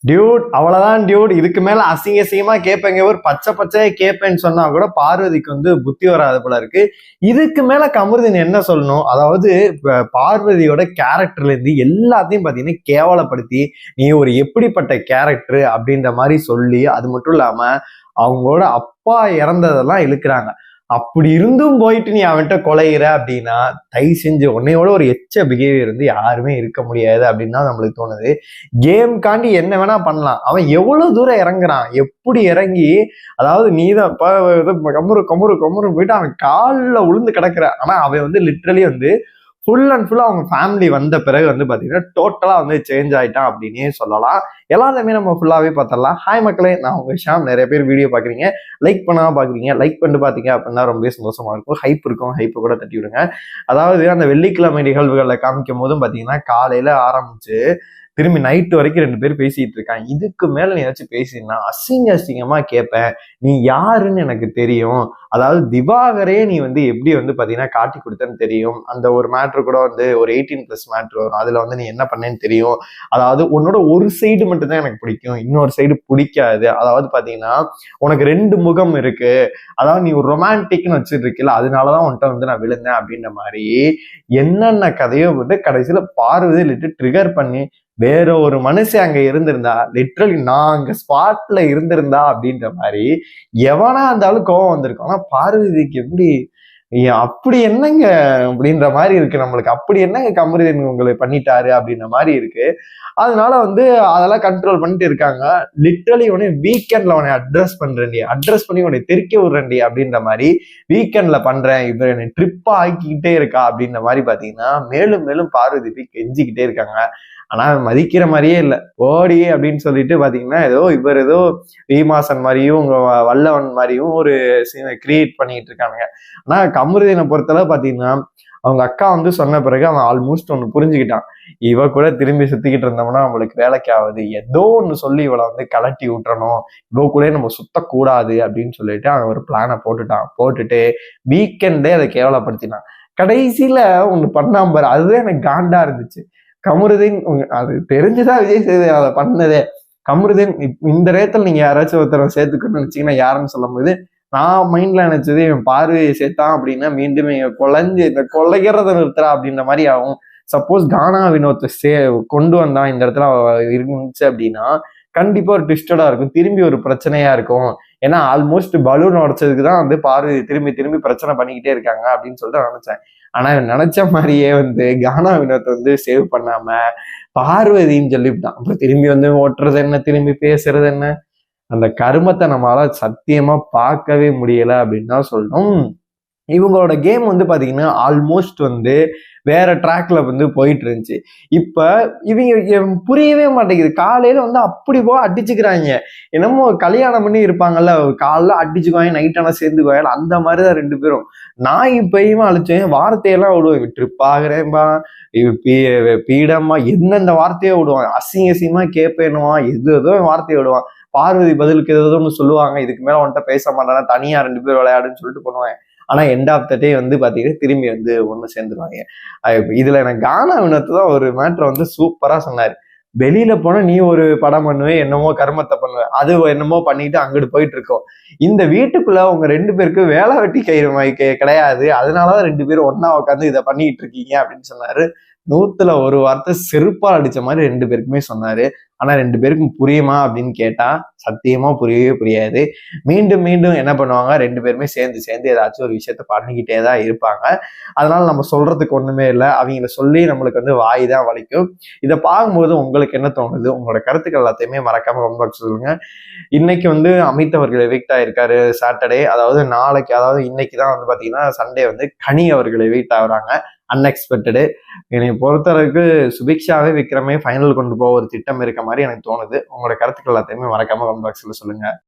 Dude அவ்வளவுதான் Dude. இதுக்கு மேல அசிங்க அசிங்கமா கேட்பேங்க, ஒரு பச்சை பச்சையா கேட்பேன்னு சொன்னா கூட பார்வதிக்கு வந்து புத்தி வராது போல இருக்கு. இதுக்கு மேல கமருதீன் என்ன சொல்லணும்? அதாவது பார்வதியோட கேரக்டர்ல இருந்து எல்லாத்தையும் பாத்தீங்கன்னா கேவலப்படுத்தி நீ ஒரு எப்படிப்பட்ட கேரக்டர் அப்படின்ற மாதிரி சொல்லி, அது மட்டும் இல்லாம அவங்களோட அப்பா இறந்ததெல்லாம் இழுக்கிறாங்க. அப்படி இருந்தும் போயிட்டு நீ அவன்கிட்ட கொலைகிற அப்படின்னா தயவு செஞ்சு உன்னையோட ஒரு எச்ச பிஹேவியர் வந்து யாருமே இருக்க முடியாது அப்படின்னு தான் நம்மளுக்கு தோணுது. கேம் காண்டி என்ன வேணா பண்ணலாம். அவன் எவ்வளவு தூரம் இறங்குறான், எப்படி இறங்கி, அதாவது நீதான் கமுறு கமுறு கமுறு போயிட்டு அவன் காலில் உளுந்து கிடக்குற. ஆனா அவன் வந்து லிட்ரலி வந்து ஃபுல் அண்ட் ஃபுல்லா அவங்க ஃபேமிலி வந்த பிறகு வந்து பாத்தீங்கன்னா டோட்டலா வந்து சேஞ்ச் ஆயிட்டான் அப்படின்னே சொல்லலாம். எல்லாருமே நம்ம ஃபுல்லாவே பார்த்தரலாம். ஹாய் மக்களே, நான் உங்க ஷாம். நிறைய பேர் வீடியோ பாக்குறீங்க, லைக் பண்ணாம பாக்குறீங்க. லைக் பண்ணிட்டு பாத்தீங்க அப்படின்னா ரொம்ப சந்தோஷமா இருக்கும். ஹைப் இருக்கும், ஹைப்பை கூட தட்டி விடுங்க. அதாவது அந்த வெள்ளிக்கிழமை நிகழ்வுகளை காமிக்கும் போதும் பாத்தீங்கன்னா காலையில ஆரம்பிச்சு திரும்பி நைட்டு வரைக்கும் 2 பேர் பேசிட்டு இருக்காங்க. இதுக்கு மேல நீ ஏதாச்சும் பேசினா அசிங்க அசிங்கமா கேட்பேன். நீ யாருன்னு எனக்கு தெரியும். அதாவது திவாகரே நீ வந்து எப்படி வந்து பாத்தீங்கன்னா காட்டி கொடுத்தன்னு தெரியும். அந்த ஒரு மேட்ரு கூட வந்து ஒரு 18+ மேட்ரு வரும், அதுல வந்து நீ என்ன பண்ணேன்னு தெரியும். அதாவது உன்னோட ஒரு சைடு மட்டும் தான் எனக்கு பிடிக்கும், இன்னொரு சைடு பிடிக்காது. அதாவது பாத்தீங்கன்னா உனக்கு 2 முகம் இருக்கு. அதாவது நீ ஒரு ரொமான்டிக்னு வச்சுட்டு இருக்கல, அதனாலதான் உன்கிட்ட வந்து நான் விழுந்தேன் அப்படின்ற மாதிரி என்னென்ன கதையோ வந்து கடைசியில பார்வதி லிட்டு ட்ரிகர் பண்ணி வேற ஒரு மனுஷன் அங்க இருந்திருந்தா, லிட்ரலி நான் அங்க ஸ்பாட்ல இருந்திருந்தா அப்படின்ற மாதிரி எவனா இருந்தாலும் கோவம் வந்திருக்கும். ஆனா பார்வதிக்கு எப்படி அப்படி என்னங்க அப்படின்ற மாதிரி இருக்கு நம்மளுக்கு. அப்படி என்னங்க கமருதீன் உங்களை பண்ணிட்டாரு அப்படின்ற மாதிரி இருக்கு. அதனால வந்து அதெல்லாம் கண்ட்ரோல் பண்ணிட்டு இருக்காங்க. லிட்ரலி உடனே வீக்கெண்ட்ல உன்னை அட்ரஸ் பண்றேன்டி, அட்ரஸ் பண்ணி உன்னை தெறிக்க விடுறேன்டி அப்படின்ற மாதிரி வீக்கெண்ட்ல பண்றேன், இவர் என்னை ட்ரிப்பா ஆக்கிக்கிட்டே இருக்கா அப்படின்ற மாதிரி பாத்தீங்கன்னா மேலும் மேலும் பார்வதி போய் கெஞ்சிக்கிட்டே இருக்காங்க. ஆனா மதிக்கிற மாதிரியே இல்லை. ஓடி அப்படின்னு சொல்லிட்டு பாத்தீங்கன்னா இவர் ஏதோ ரீமாசன் மாதிரியும் உங்க வல்லவன் மாதிரியும் ஒரு கிரியேட் பண்ணிட்டு இருக்கானுங்க. ஆனா கமருதீனை பொறுத்தளவு பாத்தீங்கன்னா அவங்க அக்கா வந்து சொன்ன பிறகு அவன் ஆல்மோஸ்ட் ஒண்ணு புரிஞ்சுக்கிட்டான். இவ கூட திரும்பி சுத்திக்கிட்டு இருந்தோம்னா நம்மளுக்கு வேலைக்கு ஆகுது, ஏதோ ஒண்ணு சொல்லி இவளை வந்து கலட்டி விட்டுறணும், இவ கூட நம்ம சுத்தக்கூடாது அப்படின்னு சொல்லிட்டு அவன் ஒரு பிளானை போட்டுட்டு வீக்கெண்டே அதை கேவலப்படுத்தினான். கடைசியில ஒண்ணு பண்ணாம பாரு, அதுதான் எனக்கு காண்டா இருந்துச்சு. கமருதீன் அது தெரிஞ்சுதான் விஜய் சேதுபதி அதை பண்ணதே. கமருதீன் இந்த ரேத்துல நீங்க யாராச்சும் ஒருத்தரை சேர்த்துக்கணும்னு நினைச்சீங்கன்னா யாருன்னு சொல்லும் போது நான் மைண்ட்ல நினைச்சது இவன் பார்வையை சேர்த்தான் அப்படின்னா மீண்டும் கொலைஞ்சு இந்த கொலைகிறத நிறுத்துறா அப்படின்ற மாதிரி ஆகும். சப்போஸ் கானா வினோத்தை கொண்டு வந்தான் இந்த இடத்துல இருந்துச்சு அப்படின்னா கண்டிப்பா ஒரு ட்விஸ்டடா இருக்கும், திரும்பி ஒரு பிரச்சனையா இருக்கும். ஏன்னா ஆல்மோஸ்ட் பலூன் உடைச்சதுக்கு தான் வந்து பார்வதி திரும்பி பிரச்சனை பண்ணிக்கிட்டே இருக்காங்க அப்படின்னு சொல்லிட்டு நினைச்சேன். ஆனா நினைச்ச மாதிரியே வந்து கானா வினோத்தை வந்து சேவ் பண்ணாம பார்வதின்னு சொல்லிவிட்டான். அப்புறம் திரும்பி வந்து ஓட்டுறது என்ன, திரும்பி பேசுறது என்ன, அந்த கருமத்தை நம்மளால சத்தியமா பார்க்கவே முடியல அப்படின்னு தான் சொல்லணும். இவங்களோட கேம் வந்து பாத்தீங்கன்னா ஆல்மோஸ்ட் வந்து வேற ட்ராக்ல வந்து போயிட்டு இருந்துச்சு. இப்ப இவங்க புரியவே மாட்டேங்குது. காலையில வந்து அப்படி அடிச்சுக்கிறாங்க. என்னமோ கல்யாணம் பண்ணி இருப்பாங்கல்ல, காலைல அடிச்சுக்குவாங்க, நைட் ஆனா சேர்ந்துக்குவாங்க, அந்த மாதிரிதான் 2 பேரும். நான் இப்பயுமே அழிச்சேன், வார்த்தையெல்லாம் விடுவேன், ட்ரிப் ஆகுறேன்பா, பீடமா என்னென்ன வார்த்தையை விடுவான், அசிங்கமா கேட்பேனுவா, எதோ வார்த்தையை விடுவான். பார்வதி பதிலுக்கு ஏதோ ஒன்று சொல்லுவாங்க, இதுக்கு மேல அவன்கிட்ட பேச மாட்டானா, தனியா 2 பேர் விளையாடுன்னு சொல்லிட்டு பண்ணுவேன். ஆனா எண்ட் ஆஃப் த டே வந்து பாத்தீங்கன்னா திரும்பி வந்து ஒண்ணு சேர்ந்துருவாங்க. இதுல எனக்கு கானா வினோத் தான் ஒரு மேட்ரை வந்து சூப்பரா சொன்னாரு. வெளியில போனா நீ ஒரு படம் பண்ணுவேன், என்னமோ கர்மத்தை பண்ணுவேன், அது என்னமோ பண்ணிட்டு அங்கிட்டு போயிட்டு இருக்கோம். இந்த வீட்டுக்குள்ள உங்க 2 பேருக்கு வேலை வெட்டி கிடையாது, அதனாலதான் 2 பேரும் ஒன்னா உட்காந்து இதை பண்ணிட்டு இருக்கீங்க அப்படின்னு சொன்னாரு. 100ல 1 வார்த்தை செருப்பா அடிச்ச மாதிரி 2 பேருக்குமே சொன்னாரு. ஆனா 2 பேருக்கும் புரியுமா அப்படின்னு கேட்டா சத்தியமா புரியவே புரியாது. மீண்டும் என்ன பண்ணுவாங்க, 2 பேருமே சேர்ந்து ஏதாச்சும் ஒரு விஷயத்த பண்ணிக்கிட்டே தான் இருப்பாங்க. அதனால நம்ம சொல்றதுக்கு ஒண்ணுமே இல்லை. அவங்கள சொல்லி நம்மளுக்கு வந்து வாய் தான் வலிக்கும். இதை பார்க்கும்போது உங்களுக்கு என்ன தோணுது? உங்களோட கருத்துக்கள் எல்லாத்தையுமே மறக்காம கமெண்ட் பாக்ஸ் சொல்லுங்க. இன்னைக்கு வந்து அமித் அவர்கள் எவிக்ட் ஆயிருக்காரு சாட்டர்டே. அதாவது நாளைக்கு, அதாவது இன்னைக்கு தான் வந்து பாத்தீங்கன்னா சண்டே வந்து கனி அவர்கள் எவிக்ட் ஆகுறாங்க. அன்எக்ஸ்பெக்டடு. என்னை பொறுத்தளவுக்கு சுபிக்ஷாவே விக்ரமே ஃபைனல் கொண்டு போக ஒரு திட்டம் இருக்க மாதிரி எனக்கு தோணுது. உங்களோட கருத்துக்கள் எல்லாத்தையுமே மறக்காம கமெண்ட் பாக்ஸ்ல சொல்லுங்க.